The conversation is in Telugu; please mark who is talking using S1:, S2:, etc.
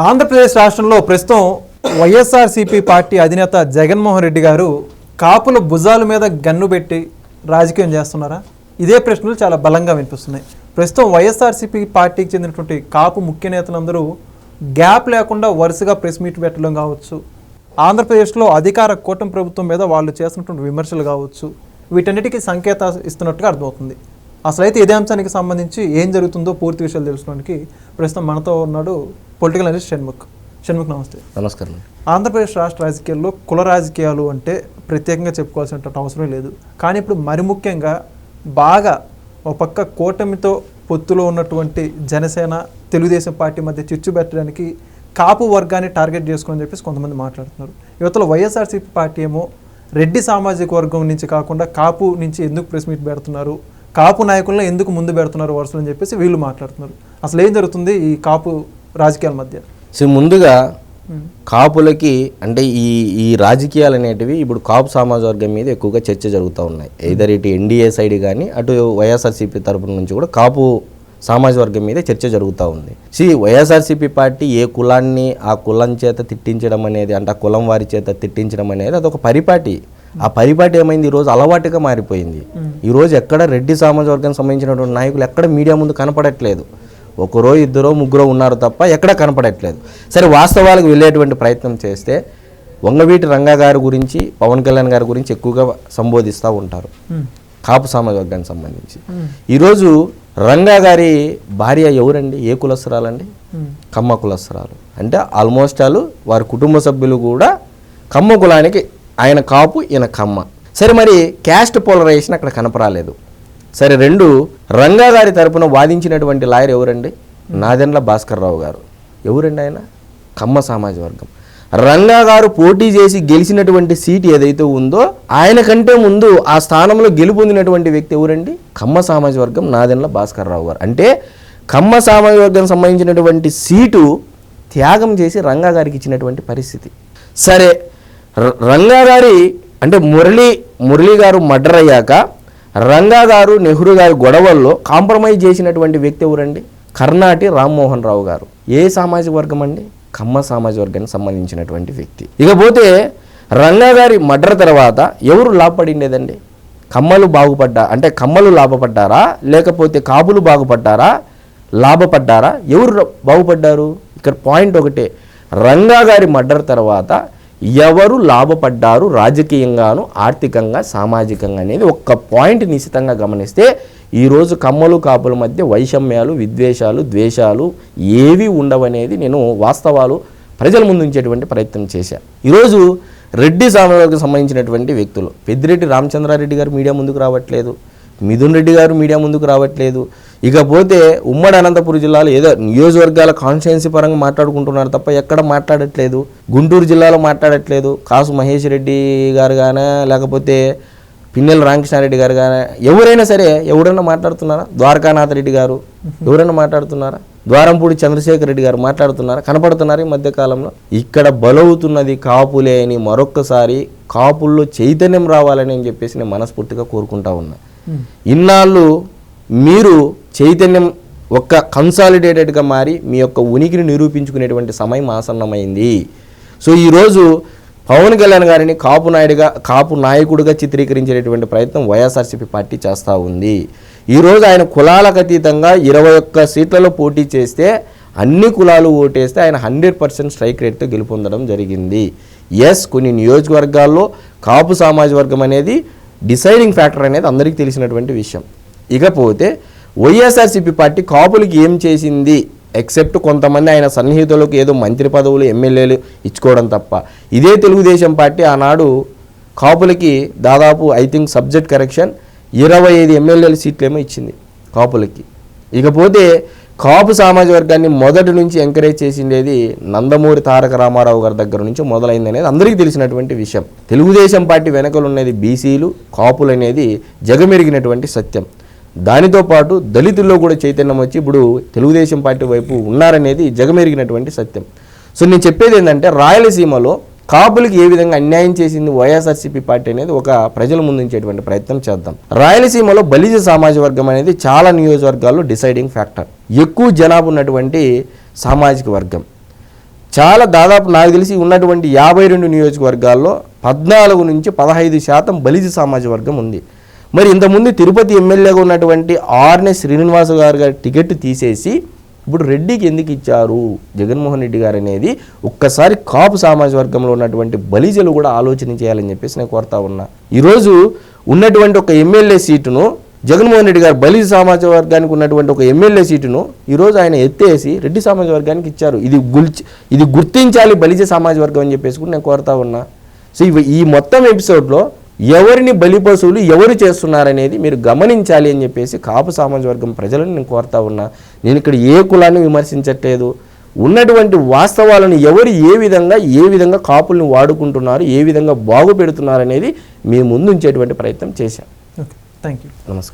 S1: ఆంధ్రప్రదేశ్ రాష్ట్రంలో ప్రస్తుతం వైఎస్ఆర్సీపీ పార్టీ అధినేత జగన్మోహన్ రెడ్డి గారు కాపుల భుజాల మీద గన్ను పెట్టి రాజకీయం చేస్తున్నారా? ఇదే ప్రశ్నలు చాలా బలంగా వినిపిస్తున్నాయి. ప్రస్తుతం వైఎస్ఆర్సీపీ పార్టీకి చెందినటువంటి కాపు ముఖ్య నేతలందరూ గ్యాప్ లేకుండా వరుసగా ప్రెస్ మీట్ పెట్టడం కావచ్చు, ఆంధ్రప్రదేశ్లో అధికార కూటమి ప్రభుత్వం మీద వాళ్ళు చేస్తున్నటువంటి విమర్శలు కావచ్చు, వీటన్నిటికీ సంకేతాలు ఇస్తున్నట్టుగా అర్థమవుతుంది. అసలైతే ఇదే అంశానికి సంబంధించి ఏం జరుగుతుందో పూర్తి విషయాలు తెలుసుకోవడానికి ప్రస్తుతం మనతో ఉన్నాడు పొలిటికల్ అనలిస్ట్ షణ్ముఖ్. నమస్తే.
S2: నమస్కారం.
S1: ఆంధ్రప్రదేశ్ రాష్ట్ర రాజకీయాల్లో కుల రాజకీయాలు అంటే ప్రత్యేకంగా చెప్పుకోవాల్సినటువంటి అవసరం లేదు. కానీ ఇప్పుడు మరి ముఖ్యంగా బాగా ఒక పక్క కూటమితో పొత్తులో ఉన్నటువంటి జనసేన తెలుగుదేశం పార్టీ మధ్య చిచ్చు పెట్టడానికి కాపు వర్గాన్ని టార్గెట్ చేసుకోని చెప్పేసి కొంతమంది మాట్లాడుతున్నారు. యువతలో వైఎస్ఆర్సీపీ పార్టీ ఏమో రెడ్డి సామాజిక వర్గం నుంచి కాకుండా కాపు నుంచి ఎందుకు ప్రెస్ మీట్ పెడుతున్నారు, కాపు నాయకులను ఎందుకు ముందు పెడుతున్నారు వరుసలు అని చెప్పేసి వీళ్ళు మాట్లాడుతున్నారు. అసలు ఏం జరుగుతుంది ఈ కాపు రాజకీయాల మధ్య?
S2: సో ముందుగా కాపులకి అంటే ఈ రాజకీయాలు అనేటివి ఇప్పుడు కాపు సమాజ వర్గం మీద ఎక్కువగా చర్చ జరుగుతూ ఉన్నాయి. ఎయిదర్ ఇటు ఎన్డీఏ సైడ్ కానీ అటు వైఎస్ఆర్సీపీ తరపున నుంచి కూడా కాపు సమాజ వర్గం మీద చర్చ జరుగుతూ ఉంది. వైఎస్ఆర్సీపీ పార్టీ ఏ కులాన్ని ఆ కులం చేత తిట్టించడం అనేది, అంటే ఆ కులం వారి చేత తిట్టించడం అనేది అదొక పరిపాటి. ఆ పరిపాటి ఏమైంది, ఈరోజు అలవాటుగా మారిపోయింది. ఈరోజు ఎక్కడ రెడ్డి సమాజ వర్గానికి సంబంధించినటువంటి నాయకులు ఎక్కడ మీడియా ముందు కనపడట్లేదు. ఒకరో ఇద్దరో ముగ్గురో ఉన్నారు తప్ప ఎక్కడ కనపడట్లేదు. సరే, వాస్తవాలకు వెళ్ళేటువంటి ప్రయత్నం చేస్తే వంగవీటి రంగా గారి గురించి, పవన్ కళ్యాణ్ గారి గురించి ఎక్కువగా సంబోధిస్తూ ఉంటారు కాపు సమాజ వర్గానికి సంబంధించి. ఈరోజు రంగా గారి భార్య ఎవరండి, ఏ కులస్తురాలండి? కమ్మ కులస్తురాలు. అంటే ఆల్మోస్ట్ ఆల్ వారి కుటుంబ సభ్యులు కూడా కమ్మ కులానికి, ఆయన కాపు ఈయన కమ్మ. సరే, మరి క్యాస్ట్ పోలరైజేషన్ అక్కడ కనపరాలేదు. సరే, రెండు రంగా గారి తరపున వాదించినటువంటి లాయర్ ఎవరండి? నాదెండ్ల భాస్కర్ రావు గారు. ఎవరండి ఆయన? కమ్మ సమాజ వర్గం. రంగా గారు పోటీ చేసి గెలిచినటువంటి సీట్ ఏదైతే ఉందో ఆయన కంటే ముందు ఆ స్థానంలో గెలుపొందినటువంటి వ్యక్తి ఎవరండి? కమ్మ సమాజ వర్గం నాదెండ్ల భాస్కర్ రావు గారు. అంటే కమ్మ సమాజ వర్గం సంబంధించినటువంటి సీటు త్యాగం చేసి రంగా గారికి ఇచ్చినటువంటి పరిస్థితి. సరే, రంగా గారి అంటే మురళి గారు మర్డర్ అయ్యాక రంగా గారు నెహ్రూ గారి గొడవల్లో కాంప్రమైజ్ చేసినటువంటి వ్యక్తి ఎవరండి? కర్ణాటి రామ్మోహన్ రావు గారు. ఏ సామాజిక వర్గం అండి? కమ్మ సామాజిక వర్గానికి సంబంధించినటువంటి వ్యక్తి. ఇకపోతే రంగా గారి మర్డర్ తర్వాత ఎవరు లాభపడిండేదండి? కమ్మలు అంటే కమ్మలు లాభపడ్డారా, లేకపోతే కాపులు బాగుపడ్డారా, లాభపడ్డారా? ఎవరు బాగుపడ్డారు? ఇక్కడ పాయింట్ ఒకటే, రంగా గారి మర్డర్ తర్వాత ఎవరు లాభపడ్డారు రాజకీయంగాను, ఆర్థికంగా, సామాజికంగా అనేది ఒక్క పాయింట్ నిశ్చితంగా గమనిస్తే ఈరోజు కమ్మలు కాపుల మధ్య వైషమ్యాలు, విద్వేషాలు, ద్వేషాలు ఏవి ఉండవనేది నేను వాస్తవాలు ప్రజల ముందు ఉంచేటువంటి ప్రయత్నం చేశాను. ఈరోజు రెడ్డి సామాజిక సంబంధించినటువంటి వ్యక్తులు, పెద్దిరెడ్డి రామచంద్రారెడ్డి గారు మీడియా ముందుకు రావట్లేదు, మిథున్ రెడ్డి గారు మీడియా ముందుకు రావట్లేదు. ఇకపోతే ఉమ్మడి అనంతపురం జిల్లాలో ఏదో నియోజకవర్గాల కాన్స్టిట్యున్సీ పరంగా మాట్లాడుకుంటున్నారు తప్ప ఎక్కడ మాట్లాడట్లేదు. గుంటూరు జిల్లాలో మాట్లాడట్లేదు. కాసు మహేష్ రెడ్డి గారు కానీ, లేకపోతే పిన్నెల రామకృష్ణారెడ్డి గారు కానీ, ఎవరైనా సరే ఎవరైనా మాట్లాడుతున్నారా? ద్వారకానాథ్ రెడ్డి గారు ఎవరైనా మాట్లాడుతున్నారా? ద్వారంపూడి చంద్రశేఖర్ రెడ్డి గారు మాట్లాడుతున్నారా? కనపడుతున్నారు ఈ మధ్యకాలంలో? ఇక్కడ బలవుతున్నది కాపులే అని మరొక్కసారి కాపుల్లో చైతన్యం రావాలని అని చెప్పేసి నేను మనస్ఫూర్తిగా కోరుకుంటా ఉన్నా. ఇన్నాళ్ళు మీరు చైతన్యం ఒక్క కన్సాలిడేటెడ్గా మారి మీ యొక్క ఉనికిని నిరూపించుకునేటువంటి సమయం ఆసన్నమైంది. సో ఈరోజు పవన్ కళ్యాణ్ గారిని కాపు నాయకుడిగా చిత్రీకరించేటువంటి ప్రయత్నం వైఎస్ఆర్సీపీ పార్టీ చేస్తూ ఉంది. ఈరోజు ఆయన కులాలకు అతీతంగా 21 సీట్లలో పోటీ చేస్తే అన్ని కులాలు ఓటేస్తే ఆయన 100% స్ట్రైక్ రేట్తో గెలుపొందడం జరిగింది. ఎస్, కొన్ని నియోజకవర్గాల్లో కాపు సామాజిక వర్గం అనేది డిసైడింగ్ ఫ్యాక్టర్ అనేది అందరికీ తెలిసినటువంటి విషయం. ఇకపోతే వైఎస్ఆర్సీపీ పార్టీ కాపులకి ఏం చేసింది, ఎక్సెప్ట్ కొంతమంది ఆయన సన్నిహితులకు ఏదో మంత్రి పదవులు, ఎమ్మెల్యేలు ఇచ్చుకోవడం తప్ప, ఇదే తెలుగుదేశం పార్టీ ఆనాడు కాపులకి దాదాపు సబ్జెక్ట్ కరెక్షన్ 25 ఎమ్మెల్యేల సీట్లేమో ఇచ్చింది కాపులకి. ఇకపోతే కాపు సామాజిక వర్గాన్ని మొదటి నుంచి ఎంకరేజ్ చేసిండేది నందమూరి తారక రామారావు గారి దగ్గర నుంచి మొదలైంది అనేది అందరికీ తెలిసినటువంటి విషయం. తెలుగుదేశం పార్టీ వెనకలు ఉన్నది బీసీలు, కాపులు అనేది జగమెరిగినటువంటి సత్యం. దానితో పాటు దళితుల్లో కూడా చైతన్యం వచ్చి ఇప్పుడు తెలుగుదేశం పార్టీ వైపు ఉన్నారనేది జగమెరిగినటువంటి సత్యం. సో నేను చెప్పేది ఏంటంటే, రాయలసీమలో కాపులకి ఏ విధంగా అన్యాయం చేసింది వైఎస్ఆర్సీపీ పార్టీ అనేది ఒక ప్రజల ముందుంచేటువంటి ప్రయత్నం చేద్దాం. రాయలసీమలో బలిజ సామాజిక వర్గం అనేది చాలా నియోజకవర్గాల్లో డిసైడింగ్ ఫ్యాక్టర్, ఎక్కువ జనాభా ఉన్నటువంటి సామాజిక వర్గం. చాలా దాదాపు నాకు తెలిసి ఉన్నటువంటి 52 నియోజకవర్గాల్లో 14 నుంచి 15% బలిజ సామాజిక వర్గం ఉంది. మరి ఇంతకుముందు తిరుపతి ఎమ్మెల్యేగా ఉన్నటువంటి ఆర్ఎస్ శ్రీనివాస గారి టికెట్ తీసేసి ఇప్పుడు రెడ్డికి ఎందుకు ఇచ్చారు జగన్మోహన్ రెడ్డి గారు అనేది ఒక్కసారి కాపు సామాజిక వర్గంలో ఉన్నటువంటి బలిజలు కూడా ఆలోచన చేయాలని చెప్పేసి నేను కోరుతా ఉన్నా. ఈరోజు ఉన్నటువంటి ఒక ఎమ్మెల్యే సీటును జగన్మోహన్ రెడ్డి గారు బలిజ సామాజిక వర్గానికి ఉన్నటువంటి ఒక ఎమ్మెల్యే సీటును ఈరోజు ఆయన ఎత్తేసి రెడ్డి సామాజిక వర్గానికి ఇచ్చారు. ఇది గుర్తించాలి బలిజ సామాజిక వర్గం అని చెప్పేసి కూడా నేను కోరుతా ఉన్నా. సో ఈ మొత్తం ఎపిసోడ్లో ఎవరిని బలిపశువులు ఎవరు చేస్తున్నారనేది మీరు గమనించాలి అని చెప్పేసి కాపు సామాజిక వర్గం ప్రజలను నేను కోరుతా ఉన్నా. నేను ఇక్కడ ఏ కులాన్ని విమర్శించట్లేదు. ఉన్నటువంటి వాస్తవాలను ఎవరు ఏ విధంగా కాపుల్ని వాడుకుంటున్నారు, ఏ విధంగా బాగుపెడుతున్నారు అనేది మీ ముందు ఉంచేటువంటి ప్రయత్నం చేశాం.
S1: Okay, thank you.
S2: నమస్కారం.